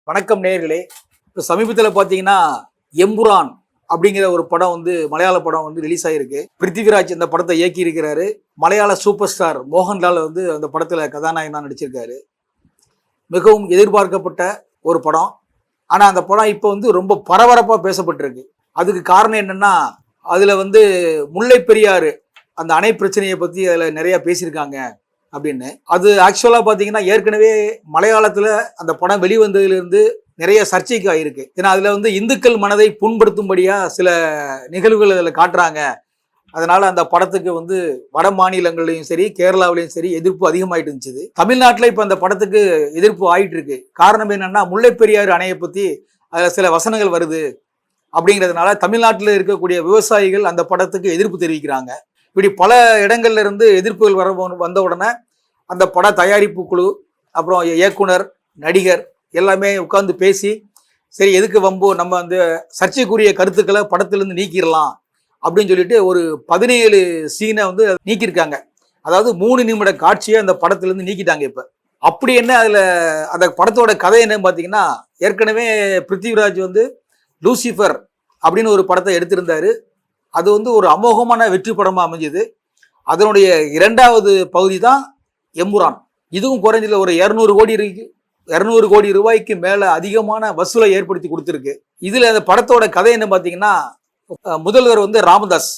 வணக்கம் நேயர்களே. இப்போ சமீபத்தில் பார்த்தீங்கன்னா எம்புரான் அப்படிங்கிற ஒரு படம் மலையாள படம் ரிலீஸ் ஆகிருக்கு. பிருத்திவிராஜ் இந்த படத்தை இயக்கி இருக்கிறாரு. மலையாள சூப்பர் ஸ்டார் மோகன்லால் அந்த படத்தில் கதாநாயகனாக நடிச்சிருக்காரு. மிகவும் எதிர்பார்க்கப்பட்ட ஒரு படம். ஆனால் அந்த படம் இப்போ ரொம்ப பரபரப்பாக பேசப்பட்டிருக்கு. அதுக்கு காரணம் என்னென்னா, அதில் முல்லை பெரியாறு அந்த அணை பிரச்சனையை பற்றி அதில் நிறையா பேசியிருக்காங்க அப்படின்னு. அது ஆக்சுவலாக பார்த்தீங்கன்னா ஏற்கனவே மலையாளத்தில் அந்த படம் வெளிவந்ததுலேருந்து நிறைய சர்ச்சைக்கு ஆயிருக்கு. ஏன்னா அதில் இந்துக்கள் மனதை புண்படுத்தும்படியாக சில நிகழ்வுகள் அதில் காட்டுறாங்க. அதனால அந்த படத்துக்கு வட மாநிலங்களையும் சரி கேரளாவிலையும் சரி எதிர்ப்பு அதிகமாயிட்டு இருந்துச்சு. தமிழ்நாட்டில் இப்போ அந்த படத்துக்கு எதிர்ப்பு ஆயிட்டு இருக்கு. காரணம் என்னன்னா, முல்லை பெரியாறு அணையை பற்றி அதில் சில வசனங்கள் வருது அப்படிங்கிறதுனால தமிழ்நாட்டில் இருக்கக்கூடிய விவசாயிகள் அந்த படத்துக்கு எதிர்ப்பு தெரிவிக்கிறாங்க. இப்படி பல இடங்கள்ல இருந்து எதிர்ப்புகள் வந்த உடனே அந்த பட தயாரிப்பு குழு, அப்புறம் இயக்குனர், நடிகர் எல்லாமே உட்கார்ந்து பேசி, சரி எதுக்கு வம்பு, நம்ம சர்ச்சைக்குரிய கருத்துக்களை படத்திலிருந்து நீக்கிடலாம் அப்படின்னு சொல்லிட்டு ஒரு 17 சீனை நீக்கியிருக்காங்க. அதாவது 3 நிமிட காட்சியை அந்த படத்திலிருந்து நீக்கிட்டாங்க. இப்ப அப்படி என்ன அதுல அந்த படத்தோட கதை என்னன்னு பாத்தீங்கன்னா, ஏற்கனவே பிருத்திவிராஜ் லூசிஃபர் அப்படின்னு ஒரு படத்தை எடுத்திருந்தாரு. அது ஒரு அமோகமான வெற்றி படமா அமைஞ்சது. அதனுடைய 2வது பகுதி தான் எம்புரான். இதுவும் குறைஞ்சல ஒரு 200 கோடி ரூபாய்க்கு மேல அதிகமான வசூலை ஏற்படுத்தி கொடுத்துருக்கு. இதுல அந்த படத்தோட கதை என்ன பாத்தீங்கன்னா, முதல்வர் ராமதாஸ்.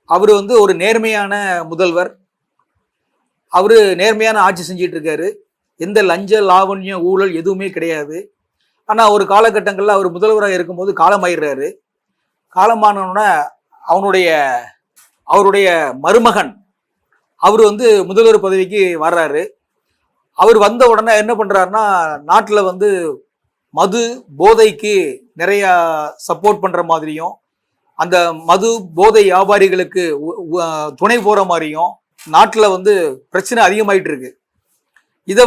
அவரு ஒரு நேர்மையான முதல்வர். அவரு நேர்மையான ஆட்சி செஞ்சிட்டு இருக்காரு. எந்த லஞ்ச லாவண்யம் ஊழல் எதுவுமே கிடையாது. ஆனா ஒரு காலகட்டங்கள்ல அவர் முதல்வராக இருக்கும்போது காலமாயிடுறாரு. காலமானோட அவருடைய மருமகன் அவர் முதல்வர் பதவிக்கு வர்றாரு. அவர் வந்த உடனே என்ன பண்றாருன்னா, நாட்டில் மது போதைக்கு நிறைய சப்போர்ட் பண்ற மாதிரியும், அந்த மது போதை வியாபாரிகளுக்கு துணை போற மாதிரியும் நாட்டில் பிரச்சனை அதிகமாயிட்டு இருக்கு. இதை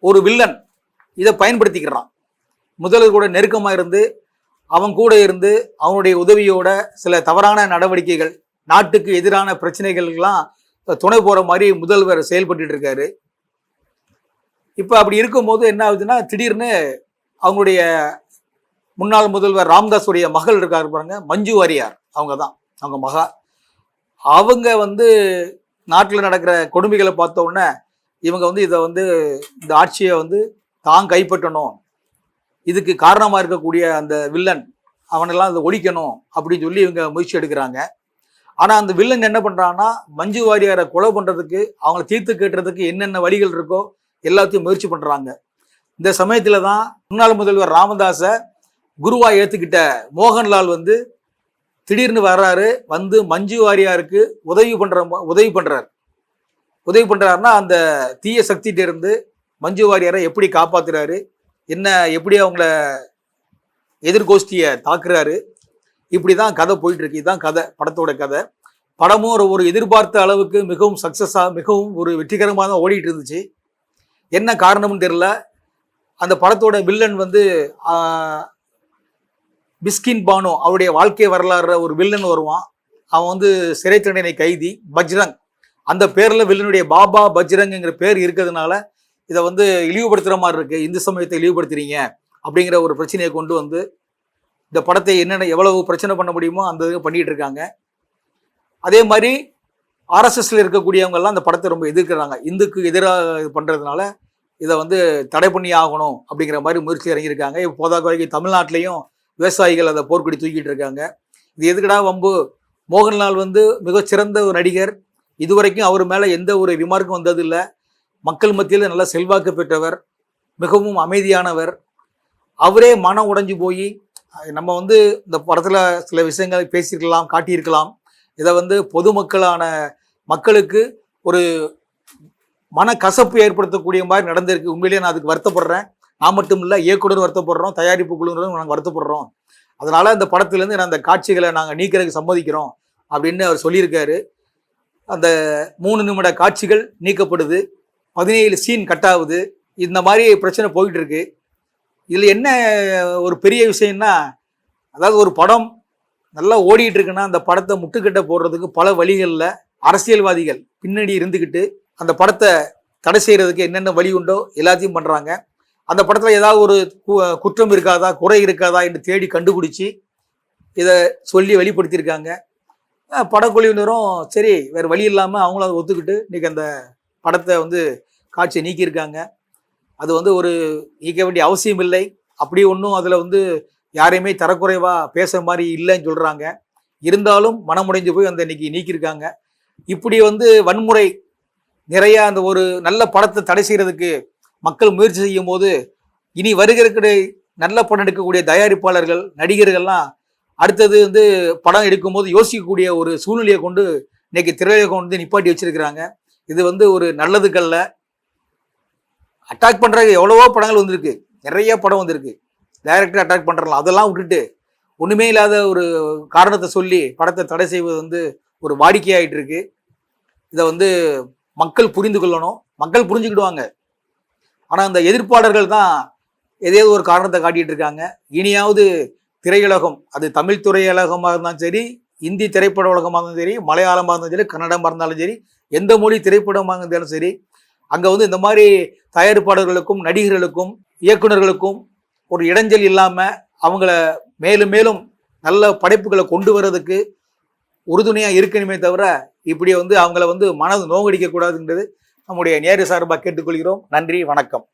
ஒரு வில்லன் இதை பயன்படுத்திக்கிறான். முதல்வர் கூட நெருக்கமாக இருந்து அவன் கூட இருந்து அவனுடைய உதவியோட சில தவறான நடவடிக்கைகள், நாட்டுக்கு எதிரான பிரச்சனைகள்லாம் துணை போற மாதிரி முதல்வர் செயல்பட்டு இருக்காரு. இப்ப அப்படி இருக்கும்போது என்ன ஆகுதுன்னா, திடீர்னு அவங்களுடைய முன்னாள் முதல்வர் ராமதாஸுடைய மகள் இருக்காரு பாருங்க, மஞ்சு வாரியார். அவங்க தான் அவங்க மகா. அவங்க நாட்டில் நடக்கிற கொடுமைகளை பார்த்த உடனே இவங்க இதை இந்த ஆட்சியை தான் கைப்பற்றணும், இதுக்கு காரணமா இருக்கக்கூடிய அந்த வில்லன் அவனெல்லாம் அதை ஒழிக்கணும் அப்படின்னு சொல்லி இவங்க முயற்சி எடுக்கிறாங்க. ஆனா அந்த வில்லன் என்ன பண்றான்னா, மஞ்சு வாரியாரை கொலை பண்றதுக்கு, அவங்கள தீர்த்து கேட்டுறதுக்கு என்னென்ன வழிகள் இருக்கோ எல்லாத்தையும் முயற்சி பண்றாங்க. இந்த சமயத்துல தான் முன்னாள் முதல்வர் ராமதாஸை குருவா ஏத்துக்கிட்ட மோகன்லால் திடீர்னு வர்றாரு. மஞ்சு வாரியாருக்கு உதவி பண்றாருன்னா, அந்த தீய சக்திகிட்ட இருந்து மஞ்சு வாரியாரை எப்படி காப்பாத்துறாரு, எப்படி அவங்கள எதிர்கோஷ்டியை தாக்குறாரு, இப்படிதான் கதை போயிட்டு இருக்கு. இதுதான் கதை, படத்தோட கதை. படமும் ஒரு எதிர்பார்த்த அளவுக்கு மிகவும் சக்சஸா, மிகவும் ஒரு வெற்றிகரமாக தான் ஓடிட்டு இருந்துச்சு. என்ன காரணம்னு தெரியல. அந்த படத்தோட வில்லன் பிஸ்கின் பானு, அவருடைய வாழ்க்கை வரலாறு ஒரு வில்லன் வருவான். அவன் சிறை தண்டனை கைதி பஜ்ரங். அந்த பேர்ல வில்லனுடைய பாபா பஜ்ரங்ங்கிற பேர் இருக்கிறதுனால இதை இழிவுபடுத்துற மாதிரி இருக்கு. இந்து சமயத்தை இழிவுபடுத்துறீங்க அப்படிங்கிற ஒரு பிரச்சனையை கொண்டு இந்த படத்தை எவ்வளவு பிரச்சனை பண்ண முடியுமோ அந்த இது பண்ணிட்டு இருக்காங்க. அதே மாதிரி ஆர்எஸ்எஸ்ல இருக்கக்கூடியவங்க எல்லாம் அந்த படத்தை ரொம்ப எதிர்க்கிறாங்க. இந்துக்கு எதிராக இது பண்றதுனால இதை தடை பண்ணி ஆகணும் அப்படிங்கிற மாதிரி முயற்சி இறங்கியிருக்காங்க. இப்போ போதாக்குறைக்கு தமிழ்நாட்டிலையும் விவசாயிகள் அதை போர்க்கொடி தூக்கிட்டு இருக்காங்க. இது எதுக்கடா வம்பு? மோகன்லால் மிகச்சிறந்த ஒரு நடிகர். இதுவரைக்கும் அவர் மேல எந்த ஒரு ரிமார்க்கும் வந்ததில்லை. மக்கள் மத்தியில் நல்ல செல்வாக்கு பெற்றவர், மிகவும் அமைதியானவர். அவரே மனம் உடைஞ்சு போய் நம்ம இந்த படத்துல சில விஷயங்களை பேசியிருக்கலாம், காட்டியிருக்கலாம். இதை பொதுமக்களான மக்களுக்கு ஒரு மனக்கசப்பு ஏற்படுத்தக்கூடிய மாதிரி நடந்திருக்கு. உண்மையிலேயே நான் அதுக்கு வருத்தப்படுறேன். நான் மட்டும் இல்லை, இயக்குனர் வருத்தப்படுறோம், தயாரிப்பு குழுவினரும் நாங்கள் வருத்தப்படுறோம். அதனால இந்த படத்திலேருந்து அந்த காட்சிகளை நாங்கள் நீக்கிறதுக்கு சம்மதிக்கிறோம் அப்படின்னு அவர் சொல்லியிருக்காரு. அந்த 3 நிமிட காட்சிகள் நீக்கப்படுது, 17 சீன் கட் ஆகுது. இந்த மாதிரி பிரச்சனை போயிட்டு இருக்கு. இதுல என்ன ஒரு பெரிய விஷயம்னா, அதாவது ஒரு படம் நல்லா ஓடிட்டு இருக்குன்னா அந்த படத்தை முட்டுக்கட்டை போடுறதுக்கு பல வழிகள்ல அரசியல்வாதிகள் பின்னாடி இருந்துக்கிட்டு அந்த படத்தை தடை செய்யறதுக்கு என்னென்ன வழி உண்டோ எல்லாத்தையும் பண்றாங்க. அந்த படத்தில் ஏதாவது ஒரு குற்றம் இருக்காதா, குறை இருக்காதா என்று தேடி கண்டுபிடிச்சி இதை சொல்லி வெளிப்படுத்தியிருக்காங்க. படக்குழுவினரும் சரி வேறு வழி இல்லாமல் அவங்களும் அதை ஒத்துக்கிட்டு இன்றைக்கி அந்த படத்தை வந்து காட்சியை நீக்கியிருக்காங்க. அது வந்து ஒரு நீக்க வேண்டிய அவசியம் இல்லை. அப்படி ஒன்றும் அதில் வந்து யாரையுமே தரக்குறைவாக பேசுகிற மாதிரி இல்லைன்னு சொல்கிறாங்க. இருந்தாலும் மனமுடைஞ்சு போய் அந்த இன்னைக்கு நீக்கியிருக்காங்க. இப்படி வந்து வன்முறை நிறைய அந்த ஒரு நல்ல படத்தை தடை செய்கிறதுக்கு மக்கள் முயற்சி செய்யும் போது இனி வருகிற நல்ல படம் எடுக்கக்கூடிய தயாரிப்பாளர்கள், நடிகர்கள்லாம் அடுத்தது வந்து படம் எடுக்கும்போது யோசிக்கக்கூடிய ஒரு சூழ்நிலையை கொண்டு இன்னைக்கு திரையுலகம் வந்து நிப்பாட்டி வச்சிருக்கிறாங்க. இது வந்து ஒரு நல்லதுக்கல்ல. அட்டாக் பண்ணுற எவ்வளவோ படங்கள் வந்திருக்கு, நிறைய படம் வந்திருக்கு, டைரக்டர் அட்டாக் பண்ணுறலாம். அதெல்லாம் விட்டுட்டு ஒன்றுமே இல்லாத ஒரு காரணத்தை சொல்லி படத்தை தடை செய்வது வந்து ஒரு வாடிக்கையாயிட்டு இருக்கு. இதை வந்து மக்கள் புரிந்து கொள்ளணும். மக்கள் புரிஞ்சுக்கிடுவாங்க. ஆனால் அந்த எதிர்ப்பாளர்கள் தான் ஏதேதோ ஒரு காரணத்தை காட்டிட்டு இருக்காங்க. இனியாவது திரையுலகம், அது தமிழ் திரையுலகமாக இருந்தாலும் சரி, இந்தி திரைப்பட உலகமாக இருந்தாலும் சரி, மலையாளமாக இருந்தாலும் சரி, கன்னடமாக இருந்தாலும் சரி, எந்த மொழி திரைப்படமாக இருந்தாலும் சரி, அங்கே வந்து இந்த மாதிரி தயாரிப்பாளர்களுக்கும் நடிகர்களுக்கும் இயக்குநர்களுக்கும் ஒரு இடைஞ்சல் இல்லாமல் அவங்கள மேலும் மேலும் நல்ல படைப்புகளை கொண்டு வர்றதுக்கு உறுதுணையாக இருக்கணுமே தவிர இப்படி வந்து அவங்கள வந்து மனது நோங்கடிக்க கூடாதுன்றது நம்முடைய நேரு சார்பாக கேட்டுக்கொள்கிறோம். நன்றி, வணக்கம்.